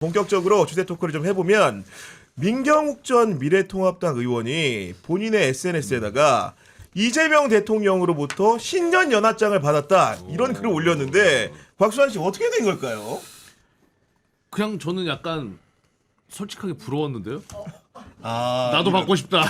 본격적으로 주제 토크를 좀 해보면 민경욱 전 미래통합당 의원이 본인의 SNS에다가 이재명 대통령으로부터 신년 연하장을 받았다 이런 글을 올렸는데 곽수환 씨 어떻게 된 걸까요? 그냥 저는 약간 솔직하게 부러웠는데요. 나도 받고 싶다.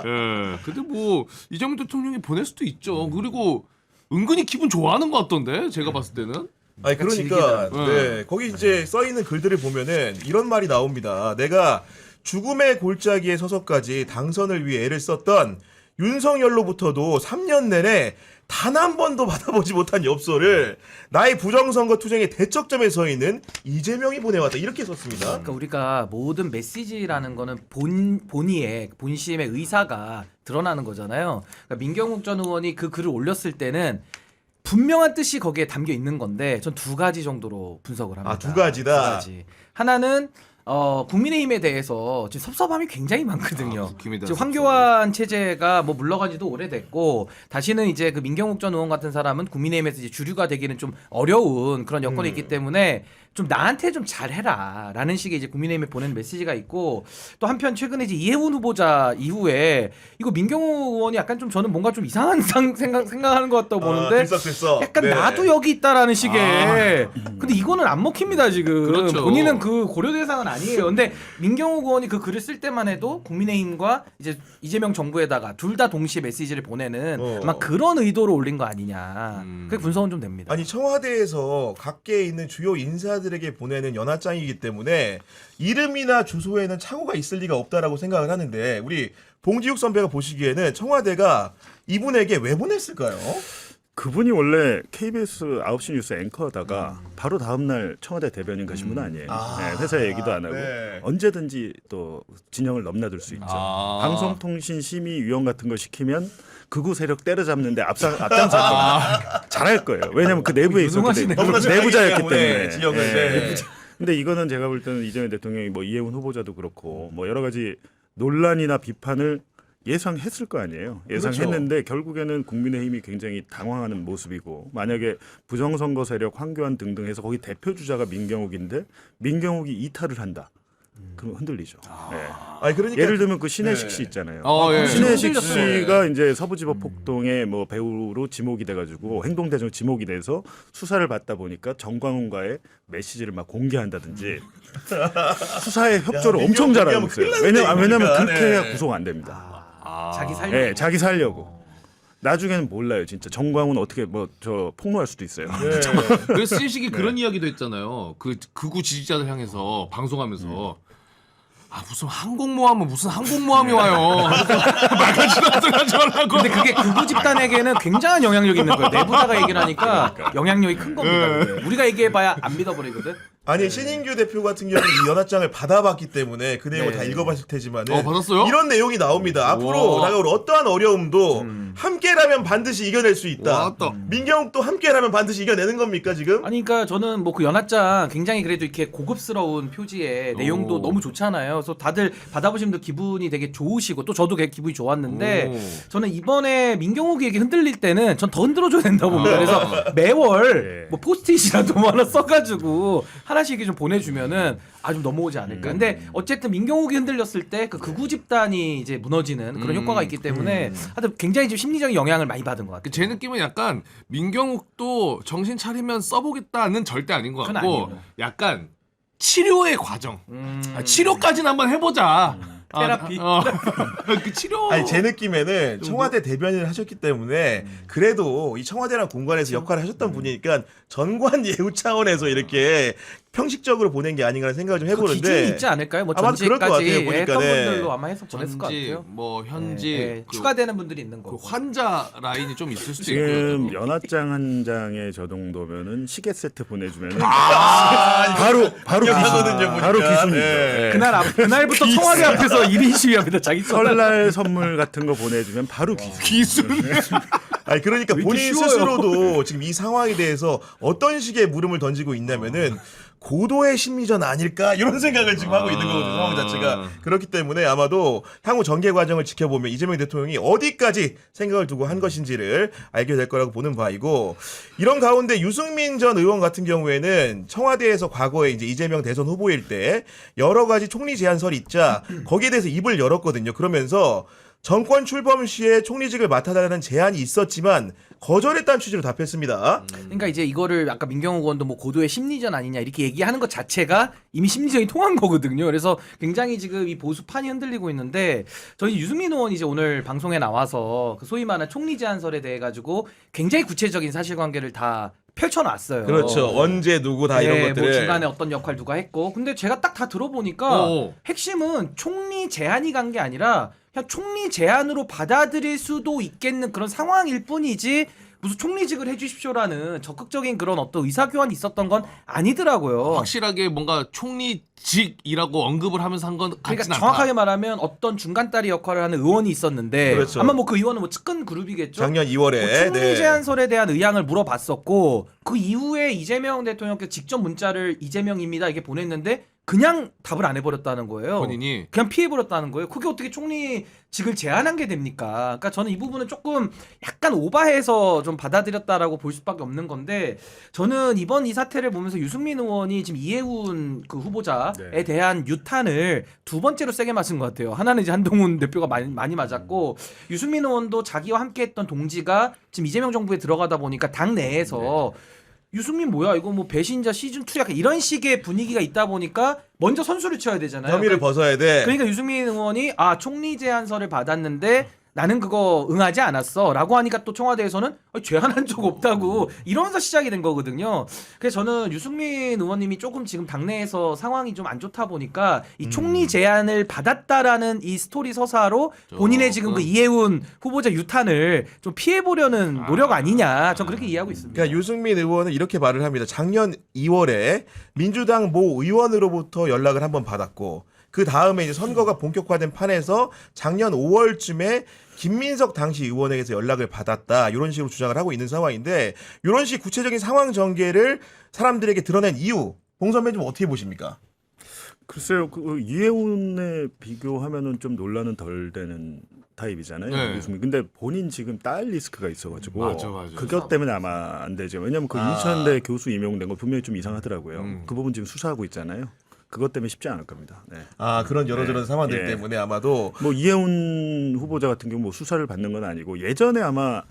예. 근데 뭐 이재명 대통령이 보낼 수도 있죠. 그리고 은근히 기분 좋아하는 것 같던데 제가 봤을 때는. 아니 그러니까 네, 거기 이제 써 있는 글들을 보면은 이런 말이 나옵니다. 내가 죽음의 골짜기에 서서까지 당선을 위해 애를 썼던 윤석열로부터도 3년 내내 단 한 번도 받아보지 못한 엽서를 나의 부정선거 투쟁의 대척점에 서 있는 이재명이 보내왔다 이렇게 썼습니다. 그러니까 우리가 모든 메시지라는 거는 본의의 본심의 의사가 드러나는 거잖아요. 그러니까 민경욱 전 의원이 그 글을 올렸을 때는 분명한 뜻이 거기에 담겨 있는 건데 전 두 가지 정도로 분석을 합니다. 두 가지다. 두 가지. 하나는 국민의힘에 대해서 지금 섭섭함이 굉장히 많거든요. 지금 황교안 체제가 뭐 물러간 지도 오래됐고 다시는 이제 그 민경욱 전 의원 같은 사람은 국민의힘에서 이제 주류가 되기는 좀 어려운 그런 여건이 있기 때문에 좀 나한테 좀 잘해라라는 식의 이제 국민의힘에 보낸 메시지가 있고 또 한편 최근에 이제 이해운 후보자 이후에 이거 민경욱 의원이 약간 좀 저는 뭔가 좀 이상한 생각하는 것 같다고 보는데 들썩들썩. 약간 네. 나도 여기 있다라는 식의 근데 이거는 안 먹힙니다 지금. 그렇죠. 본인은 그 고려 대상은 아니에요. 근데 민경욱 의원이 그 글을 쓸 때만 해도 국민의힘과 이제 이재명 정부에다가 둘 다 동시에 메시지를 보내는 아마 그런 의도로 올린 거 아니냐. 그게 분석은 좀 됩니다. 아니 청와대에서 각계에 있는 주요 인사들에게 보내는 연하장이기 때문에 이름이나 주소에는 착오가 있을 리가 없다라고 생각을 하는데 우리 봉지욱 선배가 보시기에는 청와대가 이분에게 왜 보냈을까요? 그분이 원래 KBS 9시 뉴스 앵커다가 바로 다음날 청와대 대변인 가신 분 아니에요. 네, 회사 얘기도 안 하고 네. 언제든지 또 진영을 넘나들 수 있죠. 방송통신심의위원 같은 거 시키면 극우 세력 때려잡는데 앞장설 거예요. 잘할 거예요. 왜냐하면 그 내부에 있었기 때문에 내부자였기 때문에. 지역을. 네. 근데 이거는 제가 볼 때는 이재명 대통령이 뭐 이해운 후보자도 그렇고 뭐 여러 가지 논란이나 비판을 예상했을 거 아니에요. 예상했는데 그렇죠. 결국에는 국민의힘이 굉장히 당황하는 모습이고 만약에 부정선거 세력 황교안 등등 해서 거기 대표 주자가 민경욱인데 민경욱이 이탈을 한다. 그럼 흔들리죠. 네. 아니 그러니까 예를 들면 그 신혜식 씨 있잖아요. 예. 신혜식 씨가 이제 서부지법 폭동의 뭐 배우로 지목이 돼가지고 행동대장 지목이 돼서 수사를 받다 보니까 정광훈과의 메시지를 막 공개한다든지 수사에 협조를 엄청 잘하고 있어요. 왜냐면 그렇게 해야 구속 안 됩니다. 자기 살려. 네, 자기 살려고. 나중에는 몰라요, 진짜. 정광훈 어떻게 뭐 저 폭로할 수도 있어요. 그래서 신식이 그런 이야기도 했잖아요. 그 극우 지지자들 향해서 방송하면서 무슨 항공모함은 무슨 항공모함이 와요. 말까지도 하지 말라고. 근데 그게 극우 집단에게는 굉장한 영향력이 있는 거예요. 내부자가 얘기를 하니까 영향력이 큰 겁니다. 그게. 우리가 얘기해봐야 안 믿어버리거든. 아니 신인규 대표 같은 경우는 이 연하장을 받아봤기 때문에 그 내용을 네. 다 읽어봤을 테지만은 받았어요? 이런 내용이 나옵니다. 앞으로 다가올 어떠한 어려움도 함께라면 반드시 이겨낼 수 있다. 왔다. 민경욱도 함께라면 반드시 이겨내는 겁니까 지금? 아니 그러니까 저는 뭐 그 연하장 굉장히 그래도 이렇게 고급스러운 표지에 내용도 너무 좋잖아요. 그래서 다들 받아보시면 또 기분이 되게 좋으시고 또 저도 기분이 좋았는데 저는 이번에 민경욱에게 흔들릴 때는 전 더 흔들어줘야 된다고 봅니다. 그래서 매월 뭐 포스트잇이라도 뭐 하나 써가지고 하나씩 좀 보내주면은 좀 넘어오지 않을까. 근데 어쨌든 민경욱이 흔들렸을 때 그 극우 집단이 이제 무너지는 그런 효과가 있기 때문에 하여튼 굉장히 좀 심리적인 영향을 많이 받은 것 같아요. 제 느낌은 약간 민경욱도 정신 차리면 써보겠다는 절대 아닌 것 그건 같고 아니에요. 약간 치료의 과정. 치료까지는 한번 해보자. 테라피. 그 치료. 아니 제 느낌에는 청와대 대변인을 하셨기 때문에 그래도 이 청와대랑 공간에서 역할을 하셨던 분이니까 전관 예우 차원에서 이렇게 평식적으로 보낸 게 아닌가라는 생각을 좀 그 해보는데 기준이 있지 않을까요? 뭐 아마도 그럴 것 같아요, 전직까지 보니까. 했던 네. 분들로 아마 해서 보냈을 것 전직, 같아요. 뭐 현직 네, 그, 추가되는 분들이 있는 그 거고. 환자 라인이 좀 있을 수도 지금 있고요. 연하장 한 장에 저 정도면은 시계 세트 보내주면은 바로 하거든요, 보니까. 바로 기순이죠. 네. 그날부터 청와대 앞에서 1인 시위합니다. 자기 설날 선물 같은 거 보내주면 바로 기순. 아니 그러니까 왜 이렇게 본인 쉬워요? 스스로도 지금 이 상황에 대해서 어떤 식의 물음을 던지고 있냐면은 고도의 심리전 아닐까 이런 생각을 지금 하고 있는 거거든요. 상황 자체가. 그렇기 때문에 아마도 향후 전개 과정을 지켜보면 이재명 대통령이 어디까지 생각을 두고 한 것인지를 알게 될 거라고 보는 바이고, 이런 가운데 유승민 전 의원 같은 경우에는 청와대에서 과거에 이제 이재명 대선 후보일 때 여러 가지 총리 제안설이 있자 거기에 대해서 입을 열었거든요. 그러면서 정권 출범 시에 총리직을 맡아달라는 제안이 있었지만 거절했다는 취지로 답했습니다. 그러니까 이제 이거를 아까 민경욱 의원도 뭐 고도의 심리전 아니냐 이렇게 얘기하는 것 자체가 이미 심리전이 통한 거거든요. 그래서 굉장히 지금 이 보수판이 흔들리고 있는데, 저희 유승민 의원이 이제 오늘 방송에 나와서 그 소위 말하는 총리 제안설에 대해 가지고 굉장히 구체적인 사실관계를 다 펼쳐놨어요. 그렇죠. 언제 누구 다 이런 네, 것들을. 뭐 중간에 어떤 역할 누가 했고. 근데 제가 딱 다 들어보니까 오. 핵심은 총리 제안이 간 게 아니라 그냥 총리 제안으로 받아들일 수도 있겠는 그런 상황일 뿐이지 무슨 총리직을 해주십시오라는 적극적인 그런 어떤 의사교환이 있었던 건 아니더라고요. 확실하게 뭔가 총리직이라고 언급을 하면서 한 건 같진 그러니까 않다. 정확하게 말하면 어떤 중간다리 역할을 하는 의원이 있었는데, 그렇죠. 아마 뭐 그 의원은 뭐 측근 그룹이겠죠. 작년 2월에 뭐 총리 제안설에 대한 의향을 물어봤었고, 그 이후에 이재명 대통령께 직접 문자를 이재명입니다 이게 보냈는데 그냥 답을 안 해버렸다는 거예요. 본인이. 그냥 피해버렸다는 거예요. 그게 어떻게 총리직을 제안한 게 됩니까? 그러니까 저는 이 부분은 조금 약간 오바해서 좀 받아들였다라고 볼 수밖에 없는 건데, 저는 이번 이 사태를 보면서 유승민 의원이 지금 이해운 그 후보자에 대한 유탄을 두 번째로 세게 맞은 것 같아요. 하나는 이제 한동훈 대표가 많이 맞았고, 유승민 의원도 자기와 함께했던 동지가 지금 이재명 정부에 들어가다 보니까 당 내에서 유승민 뭐야 이거 뭐 배신자 시즌2 약간 이런 식의 분위기가 있다 보니까 먼저 선수를 쳐야 되잖아요. 혐의를 벗어야 돼. 그러니까 유승민 의원이 총리 제안서를 받았는데 나는 그거 응하지 않았어 라고 하니까 또 청와대에서는 제안한 적 없다고 이러면서 시작이 된 거거든요. 그래서 저는 유승민 의원님이 조금 지금 당내에서 상황이 좀 안 좋다 보니까 이 총리 제안을 받았다라는 이 스토리 서사로 본인의 지금 그 이해운 후보자 유탄을 좀 피해보려는 노력 아니냐, 전 그렇게 이해하고 있습니다. 그러니까 유승민 의원은 이렇게 말을 합니다. 작년 2월에 민주당 모 의원으로부터 연락을 한번 받았고, 그 다음에 이제 선거가 본격화된 판에서 작년 5월쯤에 김민석 당시 의원에게서 연락을 받았다, 이런 식으로 주장을 하고 있는 상황인데, 이런 식 구체적인 상황 전개를 사람들에게 드러낸 이유, 봉 선배님 어떻게 보십니까? 글쎄요, 그 이해운에 비교하면은 좀 논란은 덜 되는 타입이잖아요. 네. 유승민. 근데 본인 지금 딸 리스크가 있어가지고 맞아. 그것 때문에 아마 안 되죠. 왜냐하면 그 인천대 교수 임용된 거 분명히 좀 이상하더라고요. 그 부분 지금 수사하고 있잖아요. 그것 때문에 쉽지 않을 겁니다. 네. 그런 여러저런 상황들 예. 때문에 아마도 뭐 이해운 후보자 같은 경우 뭐 수사를 받는 건 아니고, 예전에 아마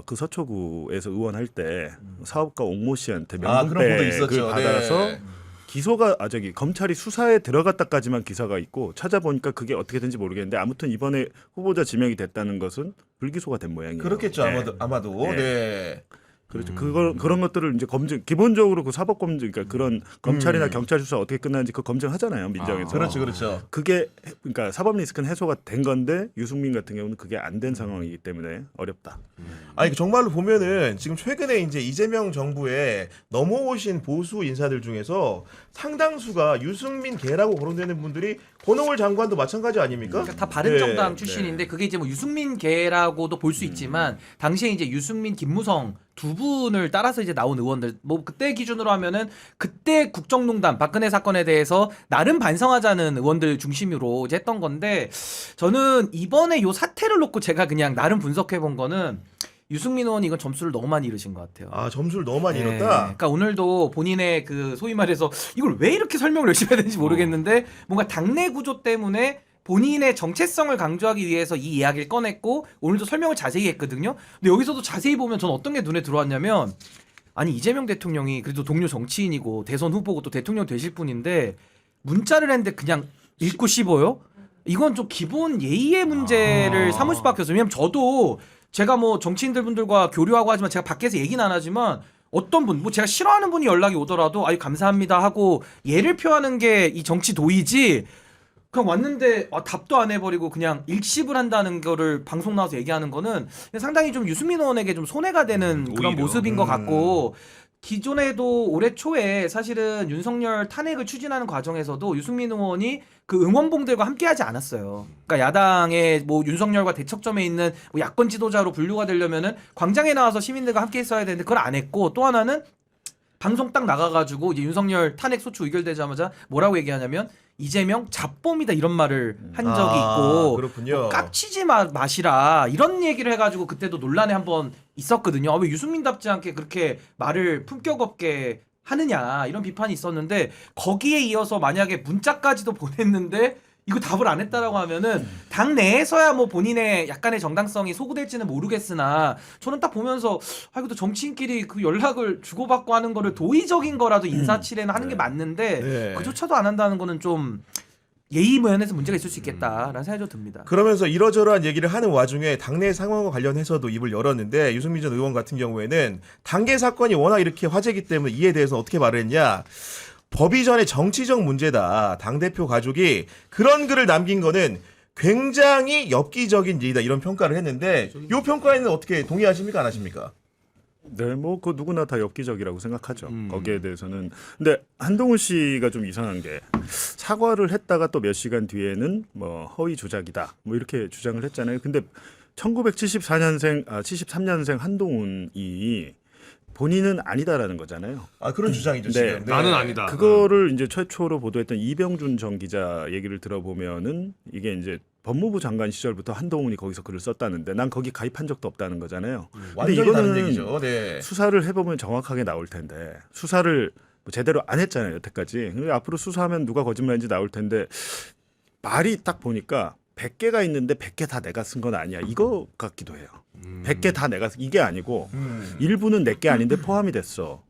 그 서초구에서 의원할 때 사업가 옥모 씨한테 그런 보도 명분백을 있었죠. 받아서 네. 기소가 검찰이 수사에 들어갔다까지만 기사가 있고, 찾아보니까 그게 어떻게 된지 모르겠는데 아무튼 이번에 후보자 지명이 됐다는 것은 불기소가 된 모양이에요. 그렇겠죠. 네. 아마도. 네. 네. 그렇죠. 그런 것들을 이제 기본적으로 그 사법 검증, 그러니까 그런 검찰이나 경찰 수사 어떻게 끝나는지 그 검증하잖아요, 민정에서. 그렇죠. 그게 그러니까 사법 리스크는 해소가 된 건데, 유승민 같은 경우는 그게 안 된 상황이기 때문에 어렵다. 정말로 보면은 지금 최근에 이제 이재명 정부에 넘어오신 보수 인사들 중에서 상당수가 유승민 계라고 거론되는 분들이 권오을 장관도 마찬가지 아닙니까? 그러니까 다 바른정당 네. 출신인데 그게 이제 뭐 유승민 계라고도 볼 수 있지만, 당시에 이제 유승민, 김무성 두 분을 따라서 이제 나온 의원들, 뭐 그때 기준으로 하면은 그때 국정농단 박근혜 사건에 대해서 나름 반성하자는 의원들 중심으로 이제 했던 건데, 저는 이번에 요 사태를 놓고 제가 그냥 나름 분석해 본 거는 유승민 의원이 이건 점수를 너무 많이 잃으신 것 같아요. 점수를 너무 많이 네. 잃었다. 그러니까 오늘도 본인의 그 소위 말해서 이걸 왜 이렇게 설명을 열심히 해야 되는지 모르겠는데, 뭔가 당내 구조 때문에 본인의 정체성을 강조하기 위해서 이 이야기를 꺼냈고, 오늘도 설명을 자세히 했거든요. 근데 여기서도 자세히 보면 저는 어떤 게 눈에 들어왔냐면, 아니 이재명 대통령이 그래도 동료 정치인이고 대선 후보고 또 대통령 되실 분인데 문자를 했는데 그냥 읽고 씹어요? 이건 좀 기본 예의의 문제를 삼을 수밖에 없어요. 왜냐면 저도 제가 뭐 정치인들 분들과 교류하고 하지만 제가 밖에서 얘기는 안 하지만, 어떤 분, 뭐 제가 싫어하는 분이 연락이 오더라도 아유 감사합니다 하고 예를 표하는 게 이 정치 도의지, 그냥 왔는데 답도 안 해버리고 그냥 일십을 한다는 거를 방송 나와서 얘기하는 거는 상당히 좀 유승민 의원에게 좀 손해가 되는 그런 오히려. 모습인 것 같고, 기존에도 올해 초에 사실은 윤석열 탄핵을 추진하는 과정에서도 유승민 의원이 그 응원봉들과 함께하지 않았어요. 그러니까 야당의 뭐 윤석열과 대척점에 있는 뭐 야권 지도자로 분류가 되려면은 광장에 나와서 시민들과 함께 했어야 되는데 그걸 안 했고, 또 하나는 방송 딱 나가가지고 이제 윤석열 탄핵 소추 의결되자마자 뭐라고 얘기하냐면 이재명 잡범이다 이런 말을 한 적이 있고 그렇군요. 깍치지 마시라 이런 얘기를 해가지고 그때도 논란에 한번 있었거든요. 왜 유승민답지 않게 그렇게 말을 품격 없게 하느냐 이런 비판이 있었는데 거기에 이어서 만약에 문자까지도 보냈는데 이거 답을 안 했다라고 하면은 당 내에서야 뭐 본인의 약간의 정당성이 소구될지는 모르겠으나 저는 딱 보면서 이것도 정치인끼리 그 연락을 주고받고 하는 거를 도의적인 거라도 인사치레는 하는 게 맞는데 네. 그조차도 안 한다는 거는 좀 예의 면에서 문제가 있을 수 있겠다라는 생각이 좀 듭니다. 그러면서 이러저러한 얘기를 하는 와중에 당내 상황과 관련해서도 입을 열었는데 유승민 전 의원 같은 경우에는 당계 사건이 워낙 이렇게 화제이기 때문에 이에 대해서 어떻게 말을 했냐. 법이 전에 정치적 문제다. 당대표 가족이 그런 글을 남긴 거는 굉장히 엽기적인 일이다. 이런 평가를 했는데 이 평가에는 어떻게 동의하십니까? 안 하십니까? 네, 뭐 그 누구나 다 엽기적이라고 생각하죠. 거기에 대해서는. 근데 한동훈 씨가 좀 이상한 게 사과를 했다가 또 몇 시간 뒤에는 뭐 허위 조작이다. 뭐 이렇게 주장을 했잖아요. 근데 73년생 한동훈이 본인은 아니다라는 거잖아요. 아 그런 주장이죠. 네. 지금. 네. 나는 아니다. 그거를 이제 최초로 보도했던 이병준 전 기자 얘기를 들어보면은 이게 이제 법무부 장관 시절부터 한동훈이 거기서 글을 썼다는데 난 거기 가입한 적도 없다는 거잖아요. 근데 완전히 다른 이거는 얘기죠. 네. 수사를 해보면 정확하게 나올 텐데 수사를 뭐 제대로 안 했잖아요 여태까지. 근데 앞으로 수사하면 누가 거짓말인지 나올 텐데 말이 딱 보니까 100개가 있는데 100개 다 내가 쓴 건 아니야 이거 같기도 해요. 100개 다 내가 이게 아니고 일부는 내게 아닌데 포함이 됐어.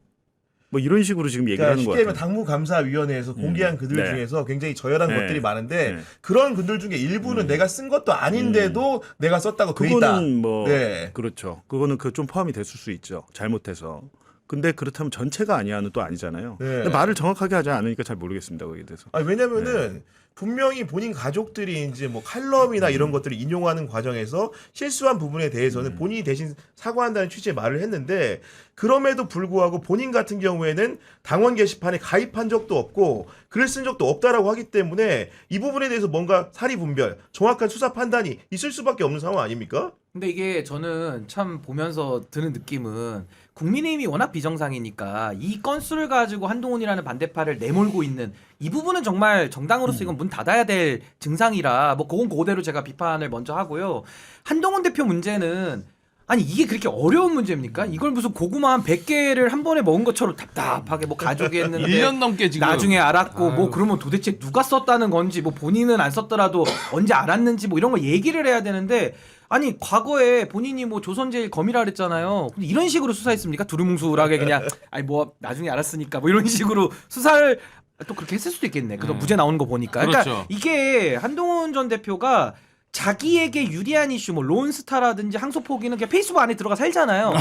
뭐 이런 식으로 지금 얘기를 그러니까 하는 것 쉽게 같아요. 얘기하면 당무감사위원회에서 공개한 글들 네. 중에서 굉장히 저열한 네. 것들이 많은데 네. 그런 글들 중에 일부는 내가 쓴 것도 아닌데도 내가 썼다고 돼 있다. 그거는 뭐 네. 그렇죠. 그거는 그 좀 포함이 됐을 수 있죠. 잘못해서. 근데 그렇다면 전체가 아니야는 또 아니잖아요. 네. 근데 말을 정확하게 하지 않으니까 잘 모르겠습니다. 거기에 대해서. 아니, 왜냐면은 분명히 본인 가족들이 이제 뭐 칼럼이나 이런 것들을 인용하는 과정에서 실수한 부분에 대해서는 본인이 대신 사과한다는 취지의 말을 했는데 그럼에도 불구하고 본인 같은 경우에는 당원 게시판에 가입한 적도 없고 글을 쓴 적도 없다라고 하기 때문에 이 부분에 대해서 뭔가 사리 분별, 정확한 수사 판단이 있을 수밖에 없는 상황 아닙니까? 근데 이게 저는 참 보면서 드는 느낌은 국민의힘이 워낙 비정상이니까 이 건수를 가지고 한동훈이라는 반대파를 내몰고 있는 이 부분은 정말 정당으로서 이건 문 닫아야 될 증상이라 뭐 그건 그대로 제가 비판을 먼저 하고요. 한동훈 대표 문제는 아니 이게 그렇게 어려운 문제입니까? 이걸 무슨 고구마 한 100개를 한 번에 먹은 것처럼 답답하게 뭐 가족이 했는데 1년 넘게 지금 나중에 알았고 뭐 아유. 그러면 도대체 누가 썼다는 건지 뭐 본인은 안 썼더라도 언제 알았는지 뭐 이런 거 얘기를 해야 되는데 아니 과거에 본인이 뭐 조선제일 검이라 그랬잖아요. 근데 이런 식으로 수사했습니까? 두루뭉술하게 그냥 아니 뭐 나중에 알았으니까 뭐 이런 식으로 수사를 또 그렇게 했을 수도 있겠네. 그래서 무죄 나오는 거 보니까. 그러니까 그렇죠. 이게 한동훈 전 대표가 자기에게 유리한 이슈 뭐 론스타라든지 항소포기는 그냥 페이스북 안에 들어가 살잖아요.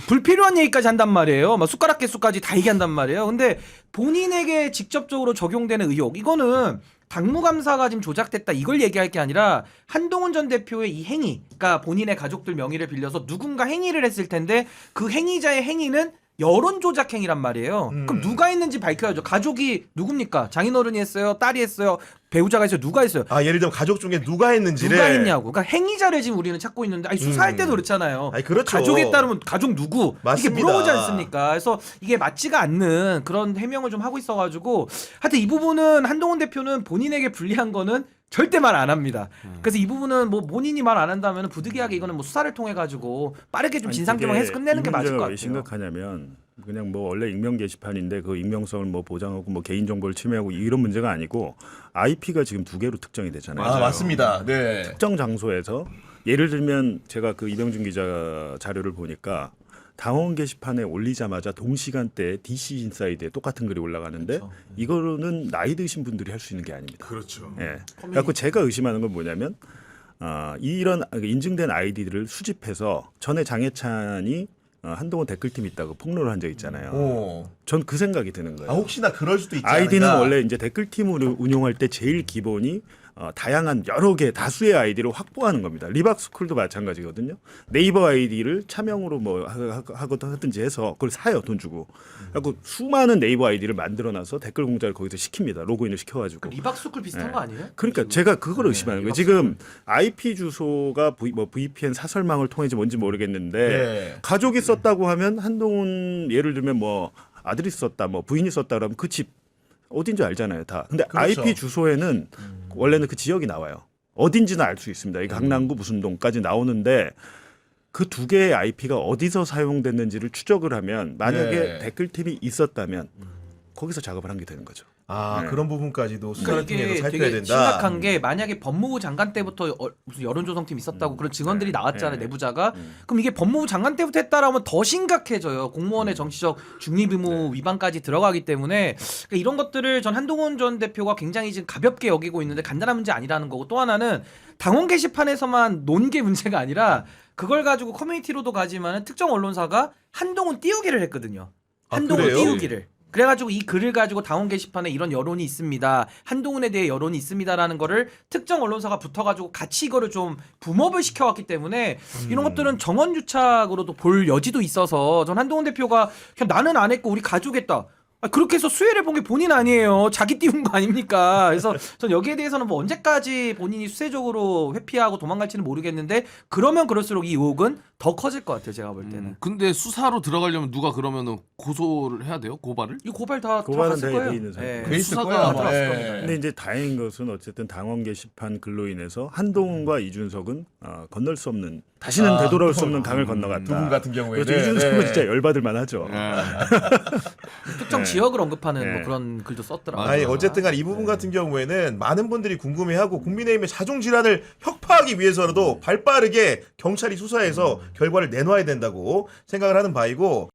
불필요한 얘기까지 한단 말이에요. 막 숟가락 개수까지 다 얘기한단 말이에요. 근데 본인에게 직접적으로 적용되는 의혹 이거는 당무감사가 지금 조작됐다 이걸 얘기할 게 아니라 한동훈 전 대표의 이 행위 그러니까 본인의 가족들 명의를 빌려서 누군가 행위를 했을 텐데 그 행위자의 행위는 여론 조작 행위란 말이에요. 그럼 누가 했는지 밝혀야죠. 가족이 누굽니까? 장인어른이 했어요? 딸이 했어요? 배우자가 했어요? 누가 했어요? 아 예를 들면 가족 중에 누가 했는지를 누가 했냐고. 그러니까 행위자를 지금 우리는 찾고 있는데 아니 수사할 때도 그렇잖아요. 아니, 그렇죠. 가족에 따르면 가족 누구? 맞습니다. 이게 물어보지 않습니까? 그래서 이게 맞지가 않는 그런 해명을 좀 하고 있어가지고 하여튼 이 부분은 한동훈 대표는 본인에게 불리한 거는 절대 말 안 합니다. 그래서 이 부분은 뭐 본인이 말 안 한다면 부득이하게 이거는 뭐 수사를 통해 가지고 빠르게 좀 진상 규명해서 끝내는 게 맞을 것 왜 같아요. 심각하냐면 그냥 뭐 원래 익명 게시판인데 그 익명성을 뭐 보장하고 뭐 개인 정보를 침해하고 이런 문제가 아니고 IP가 지금 2개로 특정이 되잖아요. 아 맞습니다. 네. 특정 장소에서 예를 들면 제가 그 이병준 기자 자료를 보니까 당원 게시판에 올리자마자 동시간대에 DC 인사이드에 똑같은 글이 올라가는데 그렇죠. 이거는 나이 드신 분들이 할 수 있는 게 아닙니다. 그렇죠. 예. 그래서 제가 의심하는 건 뭐냐면 이런 인증된 아이디들을 수집해서 전에 장해찬이 한동훈 댓글팀 있다고 폭로를 한 적 있잖아요. 오. 전 그 생각이 드는 거예요. 아 혹시나 그럴 수도 있지 아이디는 않을까? 원래 이제 댓글팀을 운용할 때 제일 기본이 다양한 여러 개 다수의 아이디를 확보하는 겁니다. 리박스쿨도 마찬가지거든요. 네이버 아이디를 차명으로 뭐 하든지 해서 그걸 사요 돈 주고. 그리고 수많은 네이버 아이디를 만들어놔서 댓글 공작을 거기서 시킵니다. 로그인을 시켜가지고. 리박스쿨 비슷한 네. 거 아니에요? 그러니까 제가 그걸 의심하는 거예요. 리박스쿨. 지금 IP 주소가 VPN 사설망을 통해서 뭔지 모르겠는데 네. 가족이 썼다고 하면 한동훈 예를 들면 뭐 아들이 썼다, 뭐 부인이 썼다 그러면 그 집 어딘지 알잖아요, 다. 근데 그렇죠. IP 주소에는 원래는 그 지역이 나와요. 어딘지는 알 수 있습니다. 이 강남구 무슨 동까지 나오는데 그 두 개의 IP가 어디서 사용됐는지를 추적을 하면 만약에 네. 댓글팀이 있었다면 거기서 작업을 한 게 되는 거죠. 아, 네. 그런 부분까지도 수사를 그러니까 통해서 이게 살펴야 되게 된다. 심각한 게 만약에 법무부 장관 때부터 무슨 여론조성팀 있었다고 그런 증언들이 나왔잖아요, 네. 내부자가. 그럼 이게 법무부 장관 때부터 했다라면 더 심각해져요. 공무원의 정치적 중립 의무 위반까지 들어가기 때문에 그러니까 이런 것들을 전 한동훈 전 대표가 굉장히 지금 가볍게 여기고 있는데 간단한 문제 아니라는 거고, 또 하나는 당원 게시판에서만 논 게 문제가 아니라 그걸 가지고 커뮤니티로도 가지만 특정 언론사가 한동훈 띄우기를 했거든요. 아, 한동훈 그래요? 띄우기를. 그래가지고 이 글을 가지고 당원 게시판에 이런 여론이 있습니다. 한동훈에 대해 여론이 있습니다라는 거를 특정 언론사가 붙어가지고 같이 이거를 좀 붐업을 시켜왔기 때문에 이런 것들은 정원유착으로도 볼 여지도 있어서 전 한동훈 대표가 그냥 나는 안 했고 우리 가족 했다. 그렇게 해서 수혜를 본 게 본인 아니에요. 자기 띄운 거 아닙니까? 그래서 전 여기에 대해서는 뭐 언제까지 본인이 수혜적으로 회피하고 도망갈지는 모르겠는데 그러면 그럴수록 이 의혹은 더 커질 것 같아요. 제가 볼 때는. 근데 수사로 들어가려면 누가 그러면은 고소를 해야 돼요? 고발을? 이 고발 다 고발은 들어갔을 돼 거예요. 있는 상태. 예. 돼 있을 수사가 거야, 아마. 들어갔을 예. 겁니다. 근데 이제 다행인 것은 어쨌든 당원 게시판 글로 인해서 한동훈과 이준석은 건널 수 없는 다시는 되돌아올 수 없는 강을 건너갔다. 두 분 같은 경우에는 그렇죠. 이준석은 네. 진짜 열받을 만하죠. 특정 네. 지역을 언급하는 네. 뭐 그런 글도 썼더라고요. 아니 어쨌든간 이 부분 같은 경우에는 많은 분들이 궁금해하고 국민의힘의 자중 질환을 혁파하기 위해서라도 발빠르게 경찰이 수사해서 결과를 내놔야 된다고 생각을 하는 바이고